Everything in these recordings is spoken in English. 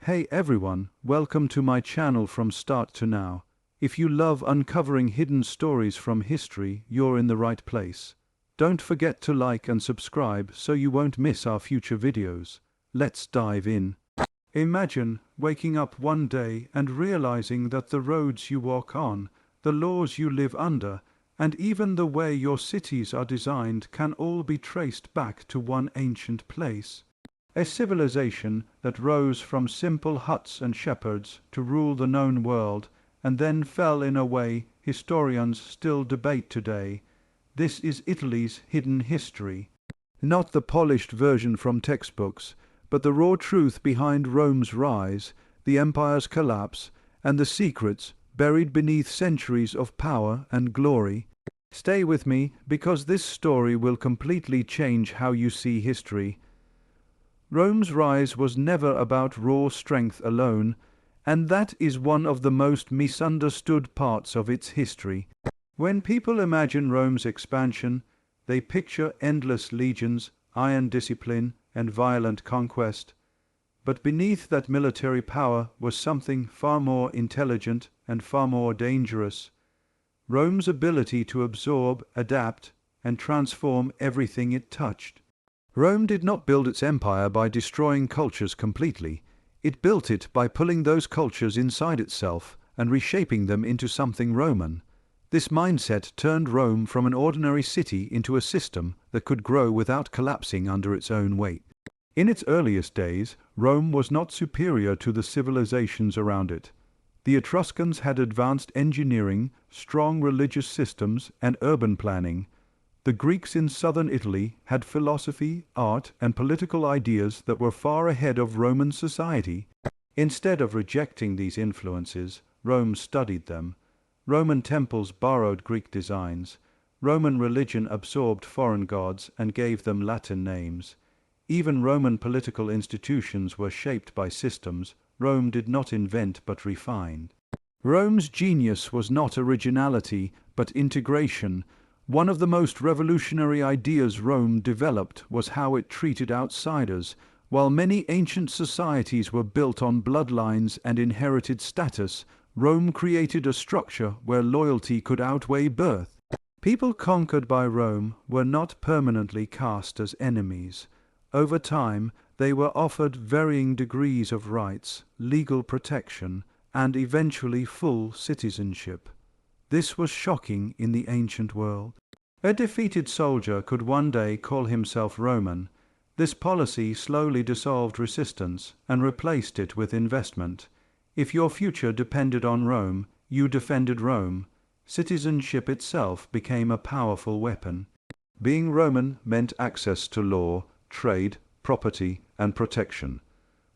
Hey everyone, welcome to my channel from start to now. If you love uncovering hidden stories from history, you're in the right place. Don't forget to like and subscribe so you won't miss our future videos. Let's dive in. Imagine waking up one day and realizing that the roads you walk on, the laws you live under, and even the way your cities are designed can all be traced back to one ancient place. A civilization that rose from simple huts and shepherds to rule the known world and then fell in a way historians still debate today. This is Italy's hidden history. Not the polished version from textbooks, but the raw truth behind Rome's rise, the empire's collapse, and the secrets buried beneath centuries of power and glory. Stay with me because this story will completely change how you see history. Rome's rise was never about raw strength alone, and that is one of the most misunderstood parts of its history. When people imagine Rome's expansion, they picture endless legions, iron discipline, and violent conquest. But beneath that military power was something far more intelligent and far more dangerous. Rome's ability to absorb, adapt, and transform everything it touched. Rome did not build its empire by destroying cultures completely. It built it by pulling those cultures inside itself and reshaping them into something Roman. This mindset turned Rome from an ordinary city into a system that could grow without collapsing under its own weight. In its earliest days, Rome was not superior to the civilizations around it. The Etruscans had advanced engineering, strong religious systems, and urban planning. The Greeks in southern Italy had philosophy, art, and political ideas that were far ahead of Roman society. Instead of rejecting these influences, Rome studied them. Roman temples borrowed Greek designs. Roman religion absorbed foreign gods and gave them Latin names. Even Roman political institutions were shaped by systems Rome did not invent but refined. Rome's genius was not originality, but integration. One of the most revolutionary ideas Rome developed was how it treated outsiders. While many ancient societies were built on bloodlines and inherited status, Rome created a structure where loyalty could outweigh birth. People conquered by Rome were not permanently cast as enemies. Over time, they were offered varying degrees of rights, legal protection, and eventually full citizenship. This was shocking in the ancient world. A defeated soldier could one day call himself Roman. This policy slowly dissolved resistance and replaced it with investment. If your future depended on Rome, you defended Rome. Citizenship itself became a powerful weapon. Being Roman meant access to law, trade, property, and protection.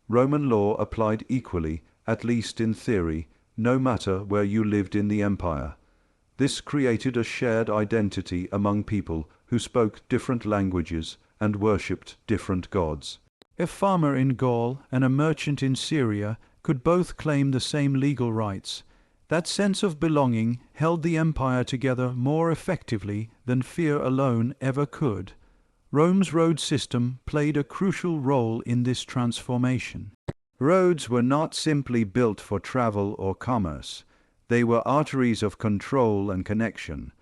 Roman law applied equally, at least in theory, no matter where you lived in the empire. This created a shared identity among people who spoke different languages and worshipped different gods. A farmer in Gaul and a merchant in Syria could both claim the same legal rights. That sense of belonging held the empire together more effectively than fear alone ever could. Rome's road system played a crucial role in this transformation. Roads were not simply built for travel or commerce. They were arteries of control and connection.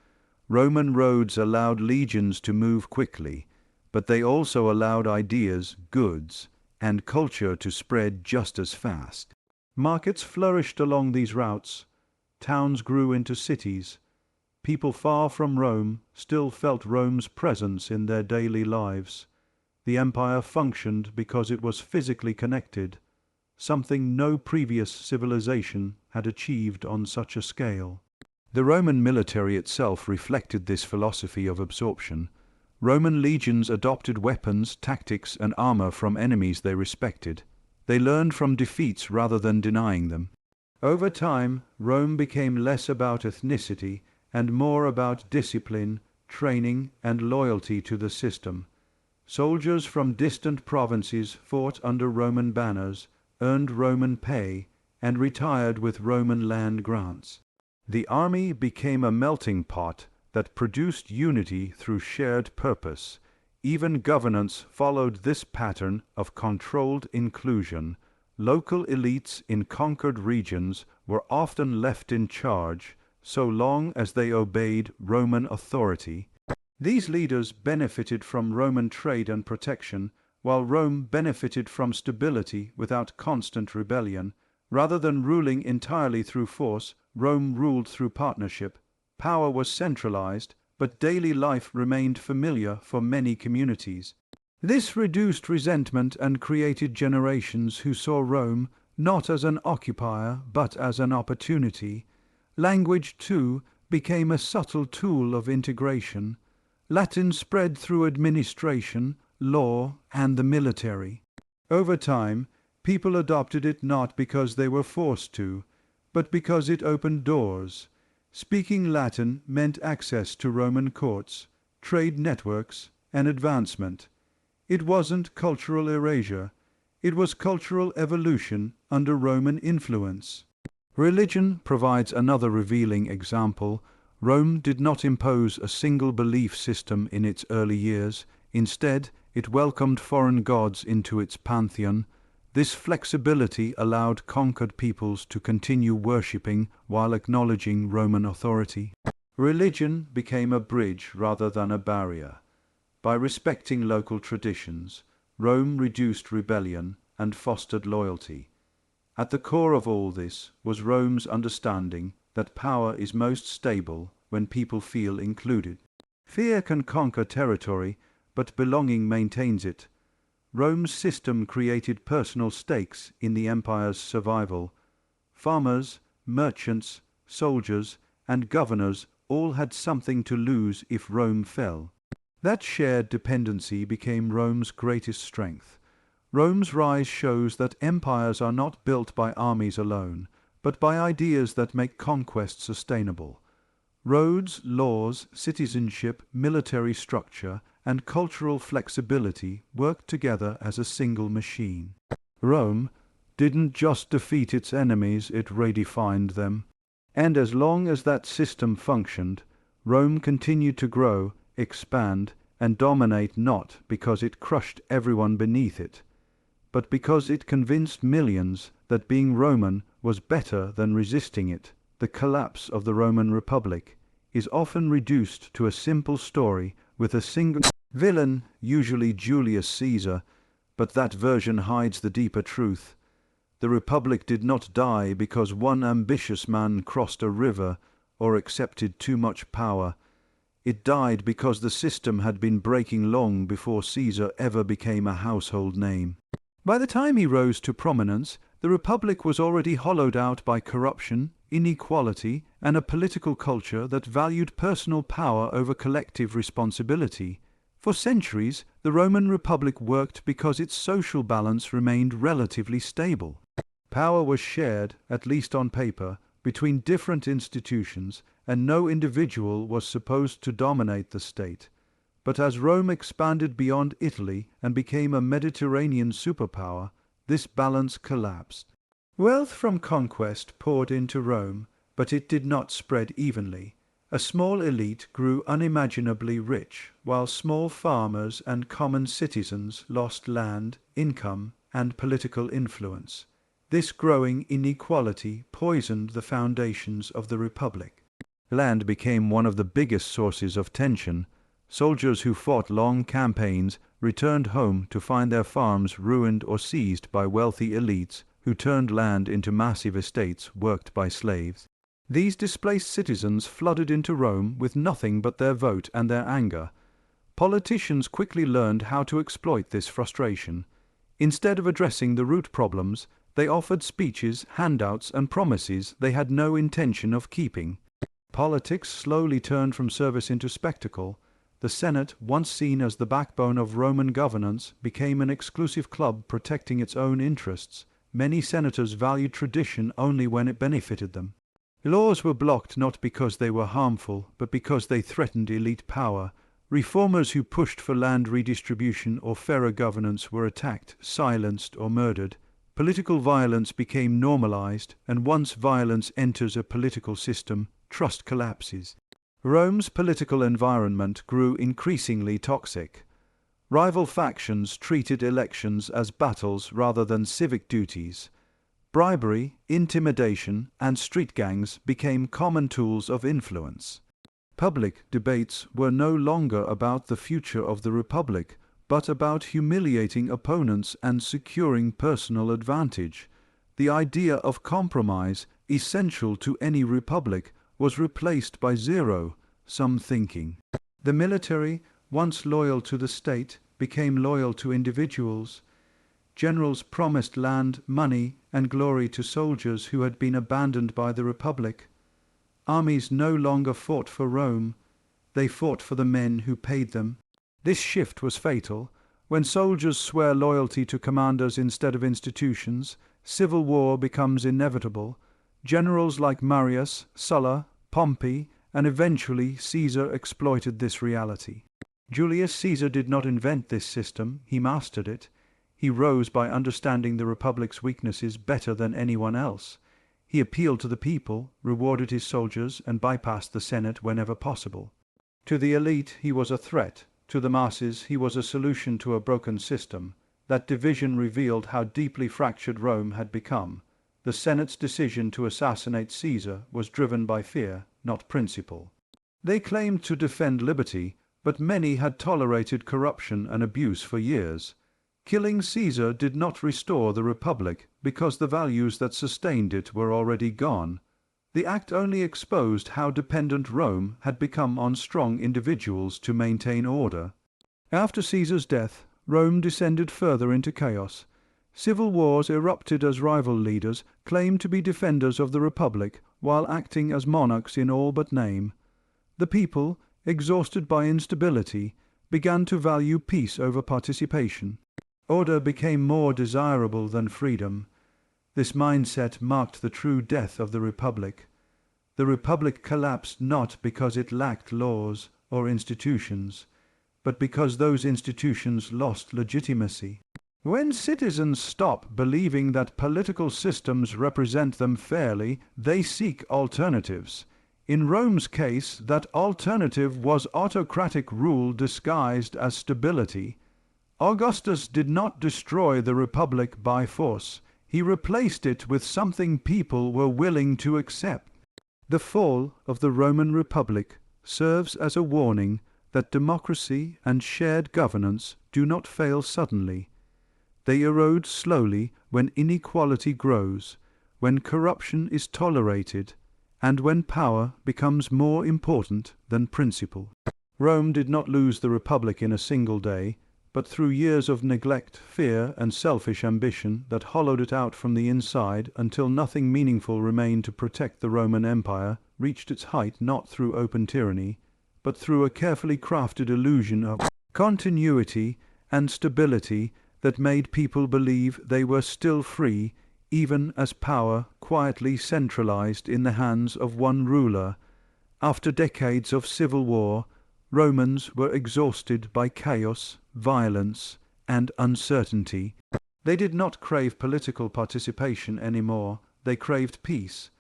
Roman roads allowed legions to move quickly, but they also allowed ideas, goods, and culture to spread just as fast. Markets flourished along these routes. Towns grew into cities. People far from Rome still felt Rome's presence in their daily lives. The empire functioned because it was physically connected, something no previous civilization had achieved on such a scale. The Roman military itself reflected this philosophy of absorption. Roman legions adopted weapons, tactics, and armor from enemies they respected. They learned from defeats rather than denying them. Over time, Rome became less about ethnicity and more about discipline, training, and loyalty to the system. Soldiers from distant provinces fought under Roman banners, earned Roman pay, and retired with Roman land grants. The army became a melting pot that produced unity through shared purpose. Even governance followed this pattern of controlled inclusion. Local elites in conquered regions were often left in charge so long as they obeyed Roman authority. These leaders benefited from Roman trade and protection, while Rome benefited from stability without constant rebellion. Rather than ruling entirely through force, Rome ruled through partnership. Power was centralized, but daily life remained familiar for many communities. This reduced resentment and created generations who saw Rome not as an occupier but as an opportunity. Language, too, became a subtle tool of integration. Latin spread through administration, law, and the military. Over time, people adopted it not because they were forced to, but because it opened doors. Speaking Latin meant access to Roman courts, trade networks, and advancement. It wasn't cultural erasure. It was cultural evolution under Roman influence. Religion provides another revealing example. Rome did not impose a single belief system in its early years. Instead, it welcomed foreign gods into its pantheon. This flexibility allowed conquered peoples to continue worshipping while acknowledging Roman authority. Religion became a bridge rather than a barrier. By respecting local traditions, Rome reduced rebellion and fostered loyalty. At the core of all this was Rome's understanding that power is most stable when people feel included. Fear can conquer territory, but belonging maintains it. Rome's system created personal stakes in the empire's survival. Farmers, merchants, soldiers, and governors all had something to lose if Rome fell. That shared dependency became Rome's greatest strength. Rome's rise shows that empires are not built by armies alone, but by ideas that make conquest sustainable. Roads, laws, citizenship, military structure, and cultural flexibility work together as a single machine. Rome didn't just defeat its enemies, it redefined them. And as long as that system functioned, Rome continued to grow, expand, and dominate, not because it crushed everyone beneath it, but because it convinced millions that being Roman was better than resisting it. The collapse of the Roman Republic is often reduced to a simple story with a single villain, usually Julius Caesar, but that version hides the deeper truth. The Republic did not die because one ambitious man crossed a river or accepted too much power. It died because the system had been breaking long before Caesar ever became a household name. By the time he rose to prominence, the Republic was already hollowed out by corruption, inequality, and a political culture that valued personal power over collective responsibility. For centuries, the Roman Republic worked because its social balance remained relatively stable. Power was shared, at least on paper, between different institutions, and no individual was supposed to dominate the state. But as Rome expanded beyond Italy and became a Mediterranean superpower, this balance collapsed. Wealth from conquest poured into Rome, but it did not spread evenly. A small elite grew unimaginably rich, while small farmers and common citizens lost land, income, and political influence. This growing inequality poisoned the foundations of the Republic. Land became one of the biggest sources of tension. Soldiers who fought long campaigns returned home to find their farms ruined or seized by wealthy elites who turned land into massive estates worked by slaves. These displaced citizens flooded into Rome with nothing but their vote and their anger. Politicians quickly learned how to exploit this frustration. Instead of addressing the root problems, they offered speeches, handouts, and promises they had no intention of keeping. Politics slowly turned from service into spectacle. The Senate, once seen as the backbone of Roman governance, became an exclusive club protecting its own interests. Many senators valued tradition only when it benefited them. Laws were blocked not because they were harmful, but because they threatened elite power. Reformers who pushed for land redistribution or fairer governance were attacked, silenced, or murdered. Political violence became normalized, and once violence enters a political system, trust collapses. Rome's political environment grew increasingly toxic. Rival factions treated elections as battles rather than civic duties. Bribery, intimidation, and street gangs became common tools of influence. Public debates were no longer about the future of the Republic, but about humiliating opponents and securing personal advantage. The idea of compromise, essential to any republic, was replaced by zero-sum thinking. The military, once loyal to the state, became loyal to individuals. Generals promised land, money, and glory to soldiers who had been abandoned by the Republic. Armies no longer fought for Rome. They fought for the men who paid them. This shift was fatal. When soldiers swear loyalty to commanders instead of institutions, civil war becomes inevitable. Generals like Marius, Sulla, Pompey, and eventually Caesar exploited this reality. Julius Caesar did not invent this system, he mastered it. He rose by understanding the Republic's weaknesses better than anyone else. He appealed to the people, rewarded his soldiers, and bypassed the Senate whenever possible. To the elite he was a threat. To the masses he was a solution to a broken system. That division revealed how deeply fractured Rome had become. The Senate's decision to assassinate Caesar was driven by fear, not principle. They claimed to defend liberty, but many had tolerated corruption and abuse for years. Killing Caesar did not restore the Republic because the values that sustained it were already gone. The act only exposed how dependent Rome had become on strong individuals to maintain order. After Caesar's death, Rome descended further into chaos. Civil wars erupted as rival leaders claimed to be defenders of the Republic while acting as monarchs in all but name. The people, exhausted by instability, began to value peace over participation. Order became more desirable than freedom. This mindset marked the true death of the Republic. The Republic collapsed not because it lacked laws or institutions, but because those institutions lost legitimacy. When citizens stop believing that political systems represent them fairly, they seek alternatives. In Rome's case, that alternative was autocratic rule disguised as stability. Augustus did not destroy the Republic by force. He replaced it with something people were willing to accept. The fall of the Roman Republic serves as a warning that democracy and shared governance do not fail suddenly. They erode slowly when inequality grows, when corruption is tolerated, and when power becomes more important than principle. Rome did not lose the Republic in a single day, but through years of neglect, fear, and selfish ambition that hollowed it out from the inside until nothing meaningful remained to protect the Roman Empire, reached its height not through open tyranny, but through a carefully crafted illusion of continuity and stability that made people believe they were still free, even as power quietly centralized in the hands of one ruler. After decades of civil war, Romans were exhausted by chaos, violence, and uncertainty. They did not crave political participation anymore. They craved peace.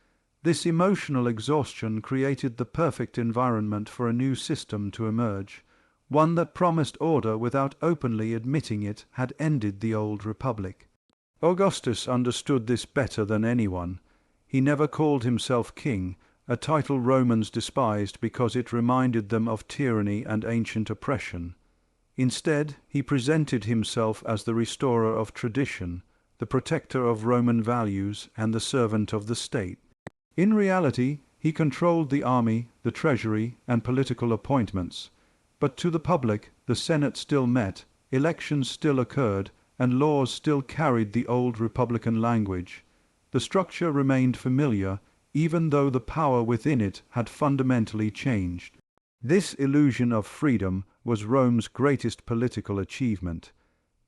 This emotional exhaustion created the perfect environment for a new system to emerge. One that promised order without openly admitting it had ended the old Republic. Augustus understood this better than anyone. He never called himself king, a title Romans despised because it reminded them of tyranny and ancient oppression. Instead, he presented himself as the restorer of tradition, the protector of Roman values, and the servant of the state. In reality, he controlled the army, the treasury, and political appointments. But to the public, the Senate still met, elections still occurred, and laws still carried the old republican language. The structure remained familiar, even though the power within it had fundamentally changed. This illusion of freedom was Rome's greatest political achievement.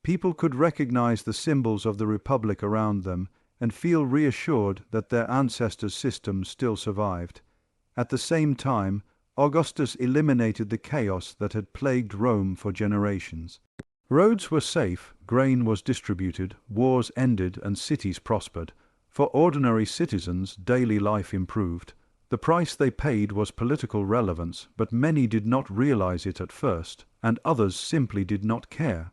People could recognize the symbols of the republic around them and feel reassured that their ancestors' system still survived. At the same time, Augustus eliminated the chaos that had plagued Rome for generations. Roads were safe, grain was distributed, wars ended, and cities prospered. For ordinary citizens, daily life improved. The price they paid was political relevance, but many did not realize it at first, and others simply did not care.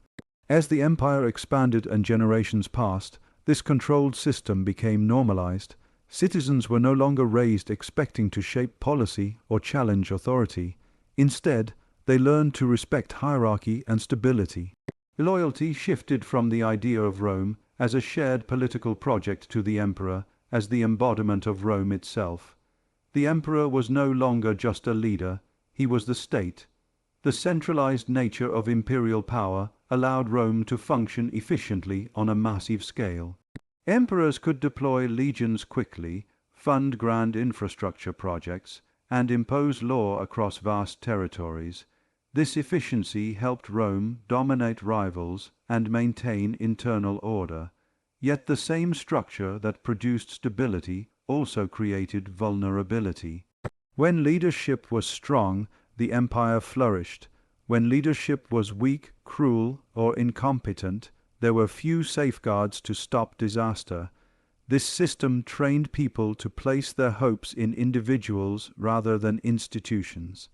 As the empire expanded and generations passed, this controlled system became normalized. Citizens were no longer raised expecting to shape policy or challenge authority. Instead, they learned to respect hierarchy and stability. Loyalty shifted from the idea of Rome as a shared political project to the emperor as the embodiment of Rome itself. The emperor was no longer just a leader, he was the state. The centralized nature of imperial power allowed Rome to function efficiently on a massive scale. Emperors could deploy legions quickly, fund grand infrastructure projects, and impose law across vast territories. This efficiency helped Rome dominate rivals and maintain internal order. Yet the same structure that produced stability also created vulnerability. When leadership was strong, the empire flourished. When leadership was weak, cruel, or incompetent, there were few safeguards to stop disaster. This system trained people to place their hopes in individuals rather than institutions.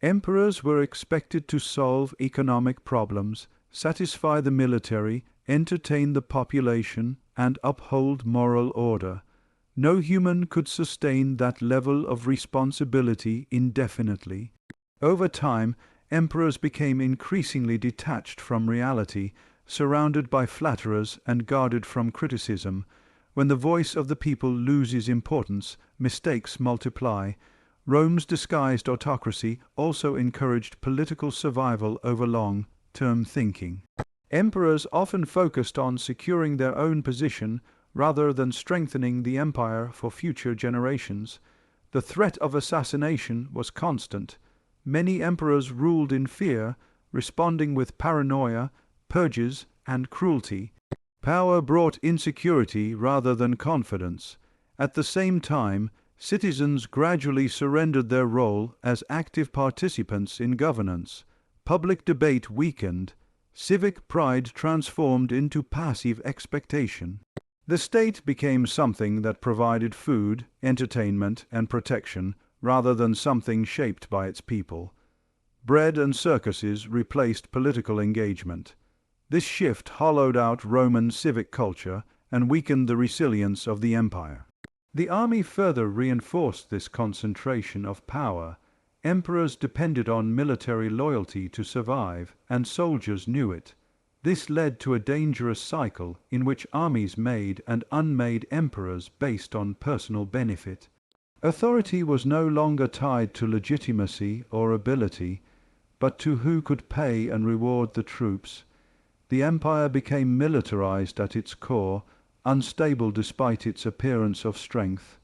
Emperors were expected to solve economic problems, satisfy the military, entertain the population, and uphold moral order. No human could sustain that level of responsibility indefinitely. Over time, emperors became increasingly detached from reality, surrounded by flatterers and guarded from criticism. When the voice of the people loses importance, mistakes multiply. Rome's disguised autocracy also encouraged political survival over long-term thinking. Emperors often focused on securing their own position rather than strengthening the empire for future generations. The threat of assassination was constant. Many emperors ruled in fear, responding with paranoia, purges, and cruelty. Power brought insecurity rather than confidence. At the same time, citizens gradually surrendered their role as active participants in governance. Public debate weakened. Civic pride transformed into passive expectation. The state became something that provided food, entertainment, and protection, rather than something shaped by its people. Bread and circuses replaced political engagement. This shift hollowed out Roman civic culture and weakened the resilience of the empire. The army further reinforced this concentration of power. Emperors depended on military loyalty to survive, and soldiers knew it. This led to a dangerous cycle in which armies made and unmade emperors based on personal benefit. Authority was no longer tied to legitimacy or ability, but to who could pay and reward the troops. The empire became militarized at its core, unstable despite its appearance of strength.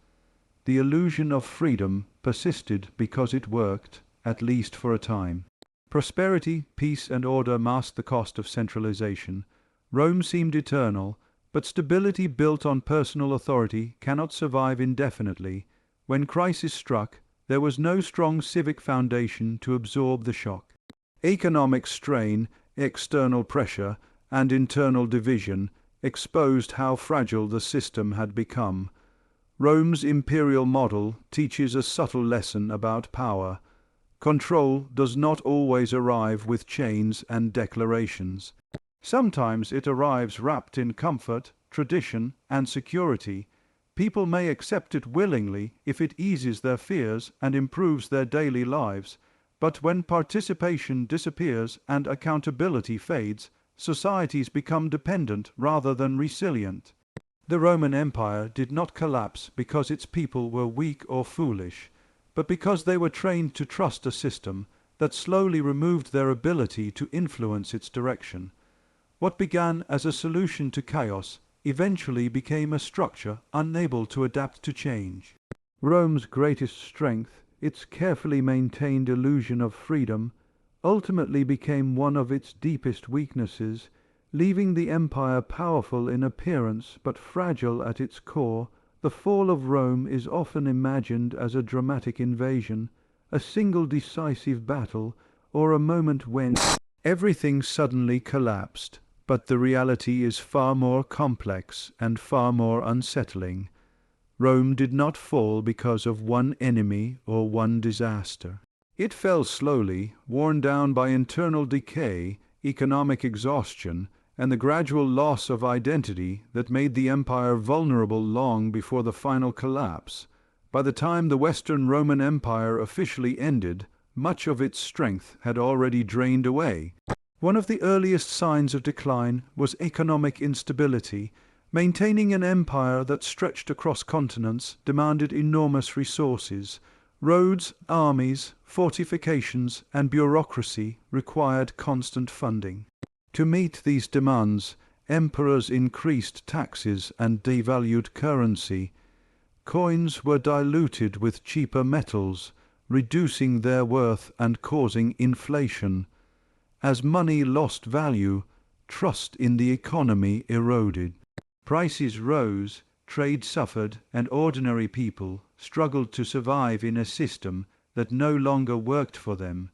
The illusion of freedom persisted because it worked, at least for a time. Prosperity, peace, and order masked the cost of centralization. Rome seemed eternal, but stability built on personal authority cannot survive indefinitely. When crisis struck, there was no strong civic foundation to absorb the shock. Economic strain, external pressure, and internal division exposed how fragile the system had become. Rome's imperial model teaches a subtle lesson about power. Control does not always arrive with chains and declarations. Sometimes it arrives wrapped in comfort, tradition, and security. People may accept it willingly if it eases their fears and improves their daily lives, but when participation disappears and accountability fades, societies become dependent rather than resilient. The Roman Empire did not collapse because its people were weak or foolish, but because they were trained to trust a system that slowly removed their ability to influence its direction. What began as a solution to chaos eventually became a structure unable to adapt to change. Rome's greatest strength, its carefully maintained illusion of freedom, ultimately became one of its deepest weaknesses, leaving the empire powerful in appearance but fragile at its core. The fall of Rome is often imagined as a dramatic invasion, a single decisive battle, or a moment when everything suddenly collapsed. But the reality is far more complex and far more unsettling. Rome did not fall because of one enemy or one disaster. It fell slowly, worn down by internal decay, economic exhaustion, and the gradual loss of identity that made the empire vulnerable long before the final collapse. By the time the Western Roman Empire officially ended, much of its strength had already drained away. One of the earliest signs of decline was economic instability. Maintaining an empire that stretched across continents demanded enormous resources. Roads, armies, fortifications, and bureaucracy required constant funding. To meet these demands, emperors increased taxes and devalued currency. Coins were diluted with cheaper metals, reducing their worth and causing inflation. As money lost value, trust in the economy eroded. Prices rose, trade suffered, and ordinary people struggled to survive in a system that no longer worked for them.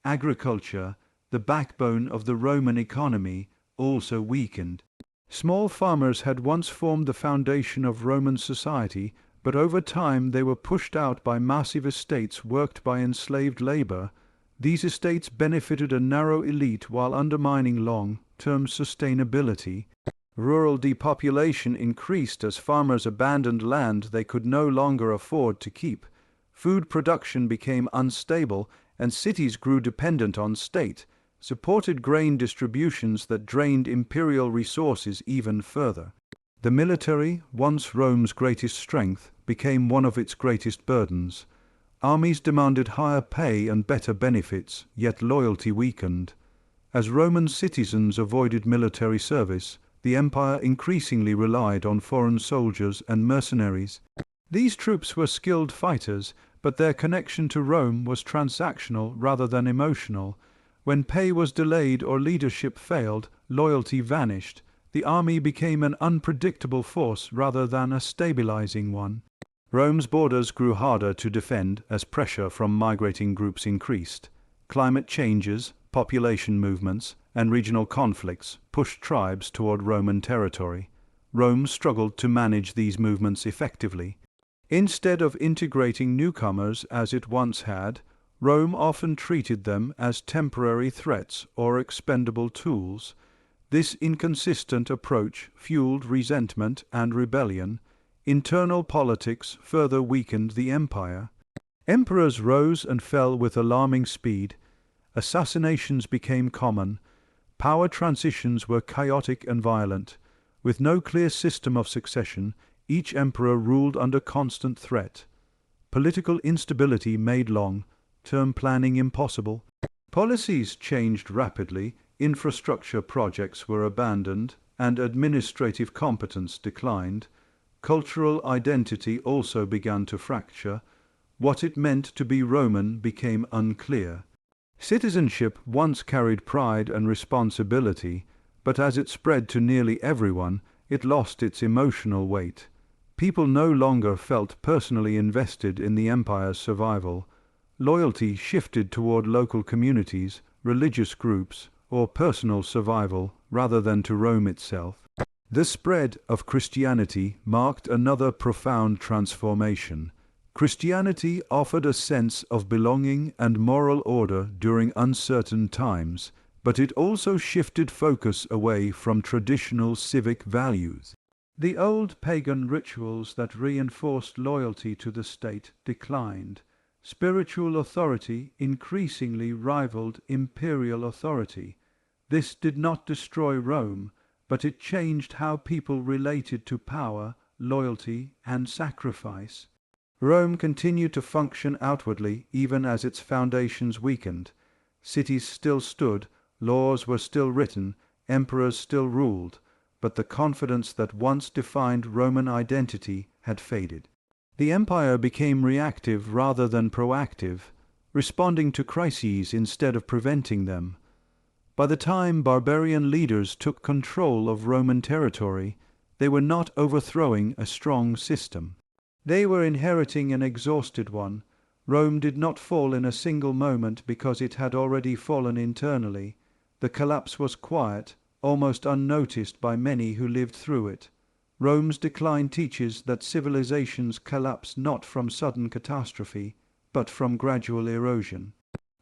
Agriculture, the backbone of the Roman economy, also weakened. Small farmers had once formed the foundation of Roman society, but over time they were pushed out by massive estates worked by enslaved labor. These estates benefited a narrow elite while undermining long-term sustainability. Rural depopulation increased as farmers abandoned land they could no longer afford to keep. Food production became unstable, and cities grew dependent on state-supported grain distributions that drained imperial resources even further. The military, once Rome's greatest strength, became one of its greatest burdens. Armies demanded higher pay and better benefits, yet loyalty weakened. As Roman citizens avoided military service, the empire increasingly relied on foreign soldiers and mercenaries. These troops were skilled fighters, but their connection to Rome was transactional rather than emotional. When pay was delayed or leadership failed, loyalty vanished. The army became an unpredictable force rather than a stabilizing one. Rome's borders grew harder to defend as pressure from migrating groups increased. Climate changes, population movements, and regional conflicts pushed tribes toward Roman territory. Rome struggled to manage these movements effectively. Instead of integrating newcomers as it once had, Rome often treated them as temporary threats or expendable tools. This inconsistent approach fueled resentment and rebellion. Internal politics further weakened the empire. Emperors rose and fell with alarming speed. Assassinations became common. Power transitions were chaotic and violent. With no clear system of succession, each emperor ruled under constant threat. Political instability made long-term planning impossible. Policies changed rapidly, infrastructure projects were abandoned, and administrative competence declined. Cultural identity also began to fracture. What it meant to be Roman became unclear. Citizenship once carried pride and responsibility, but as it spread to nearly everyone, it lost its emotional weight. People no longer felt personally invested in the empire's survival. Loyalty shifted toward local communities, religious groups, or personal survival rather than to Rome itself. The spread of Christianity marked another profound transformation. Christianity offered a sense of belonging and moral order during uncertain times, but it also shifted focus away from traditional civic values. The old pagan rituals that reinforced loyalty to the state declined. Spiritual authority increasingly rivaled imperial authority. This did not destroy Rome, but it changed how people related to power, loyalty, and sacrifice. Rome continued to function outwardly even as its foundations weakened. Cities still stood, laws were still written, emperors still ruled, but the confidence that once defined Roman identity had faded. The empire became reactive rather than proactive, responding to crises instead of preventing them. By the time barbarian leaders took control of Roman territory, they were not overthrowing a strong system. They were inheriting an exhausted one. Rome did not fall in a single moment because it had already fallen internally. The collapse was quiet, almost unnoticed by many who lived through it. Rome's decline teaches that civilizations collapse not from sudden catastrophe, but from gradual erosion.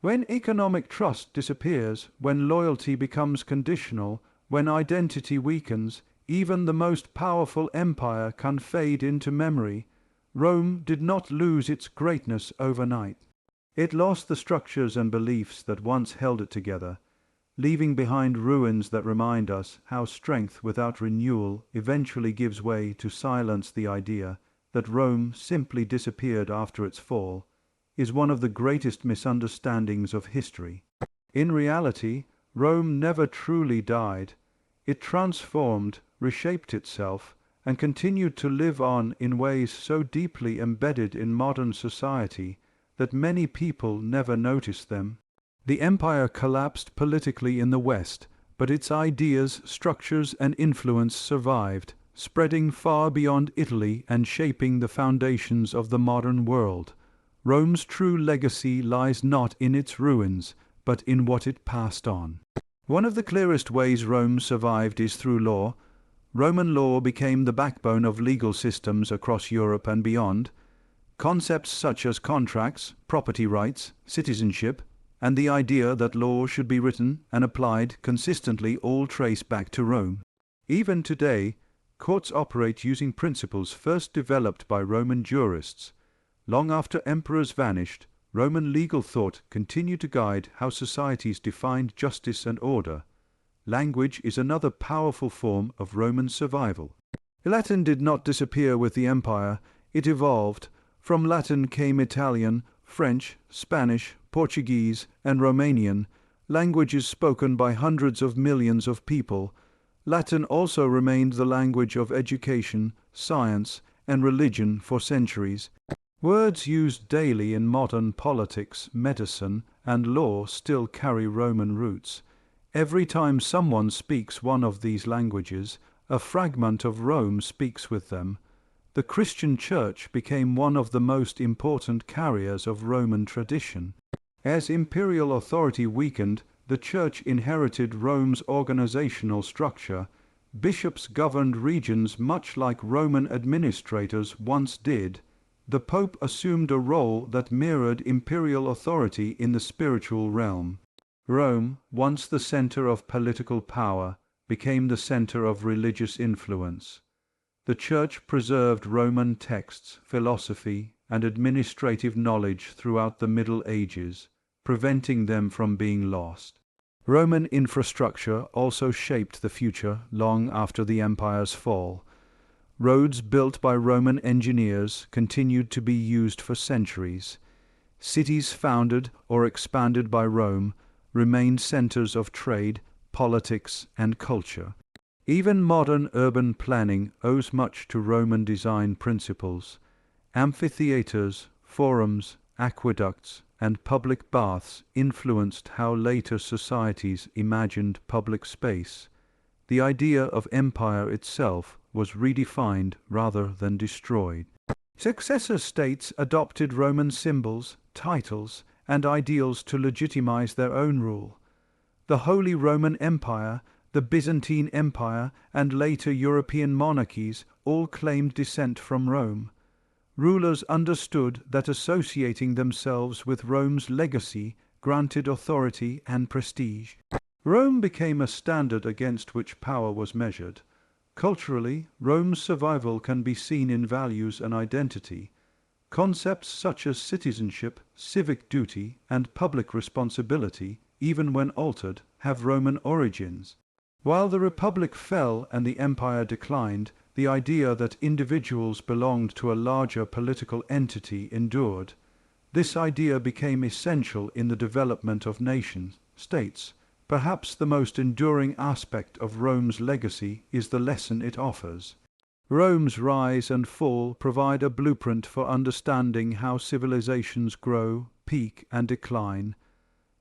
When economic trust disappears, when loyalty becomes conditional, when identity weakens, even the most powerful empire can fade into memory. Rome did not lose its greatness overnight. It lost the structures and beliefs that once held it together, leaving behind ruins that remind us how strength without renewal eventually gives way to silence. The idea that Rome simply disappeared after its fall is one of the greatest misunderstandings of history. In reality, Rome never truly died. It transformed, reshaped itself, and continued to live on in ways so deeply embedded in modern society that many people never noticed them. The empire collapsed politically in the West, but its ideas, structures, and influence survived, spreading far beyond Italy and shaping the foundations of the modern world. Rome's true legacy lies not in its ruins, but in what it passed on. One of the clearest ways Rome survived is through law. Roman law became the backbone of legal systems across Europe and beyond. Concepts such as contracts, property rights, citizenship, and the idea that law should be written and applied consistently all trace back to Rome. Even today, courts operate using principles first developed by Roman jurists. Long after emperors vanished, Roman legal thought continued to guide how societies defined justice and order. Language is another powerful form of Roman survival. Latin did not disappear with the empire, it evolved. From Latin came Italian, French, Spanish, Portuguese, and Romanian, languages spoken by hundreds of millions of people. Latin also remained the language of education, science, and religion for centuries. Words used daily in modern politics, medicine, and law still carry Roman roots. Every time someone speaks one of these languages, a fragment of Rome speaks with them. The Christian Church became one of the most important carriers of Roman tradition. As imperial authority weakened, the Church inherited Rome's organizational structure. Bishops governed regions much like Roman administrators once did. The Pope assumed a role that mirrored imperial authority in the spiritual realm. Rome, once the center of political power, became the center of religious influence. The Church preserved Roman texts, philosophy, and administrative knowledge throughout the Middle Ages, preventing them from being lost. Roman infrastructure also shaped the future long after the empire's fall. Roads built by Roman engineers continued to be used for centuries. Cities founded or expanded by Rome remained centers of trade, politics, and culture. Even modern urban planning owes much to Roman design principles. Amphitheaters, forums, aqueducts, and public baths influenced how later societies imagined public space. The idea of empire itself was redefined rather than destroyed. Successor states adopted Roman symbols, titles, and ideals to legitimize their own rule. The Holy Roman Empire, the Byzantine Empire, and later European monarchies all claimed descent from Rome. Rulers understood that associating themselves with Rome's legacy granted authority and prestige. Rome became a standard against which power was measured. Culturally, Rome's survival can be seen in values and identity. Concepts such as citizenship, civic duty, and public responsibility, even when altered, have Roman origins. While the Republic fell and the empire declined, the idea that individuals belonged to a larger political entity endured. This idea became essential in the development of nations, states. Perhaps the most enduring aspect of Rome's legacy is the lesson it offers. Rome's rise and fall provide a blueprint for understanding how civilizations grow, peak, and decline.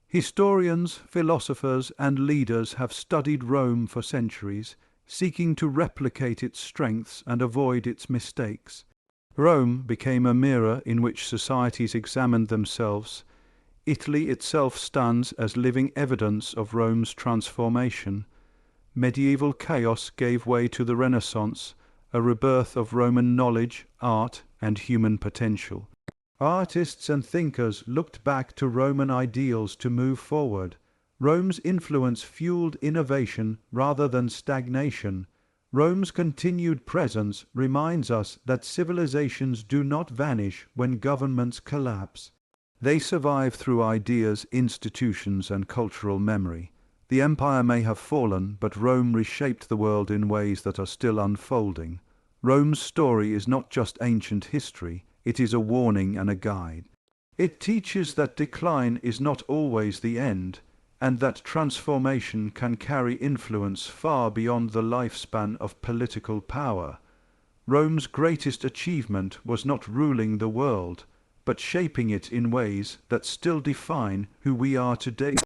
Historians, philosophers, and leaders have studied Rome for centuries, seeking to replicate its strengths and avoid its mistakes. Rome became a mirror in which societies examined themselves. Italy itself stands as living evidence of Rome's transformation. Medieval chaos gave way to the Renaissance, a rebirth of Roman knowledge, art, and human potential. Artists and thinkers looked back to Roman ideals to move forward. Rome's influence fueled innovation rather than stagnation. Rome's continued presence reminds us that civilizations do not vanish when governments collapse. They survive through ideas, institutions, and cultural memory. The empire may have fallen, but Rome reshaped the world in ways that are still unfolding. Rome's story is not just ancient history, it is a warning and a guide. It teaches that decline is not always the end, and that transformation can carry influence far beyond the lifespan of political power. Rome's greatest achievement was not ruling the world, but shaping it in ways that still define who we are today.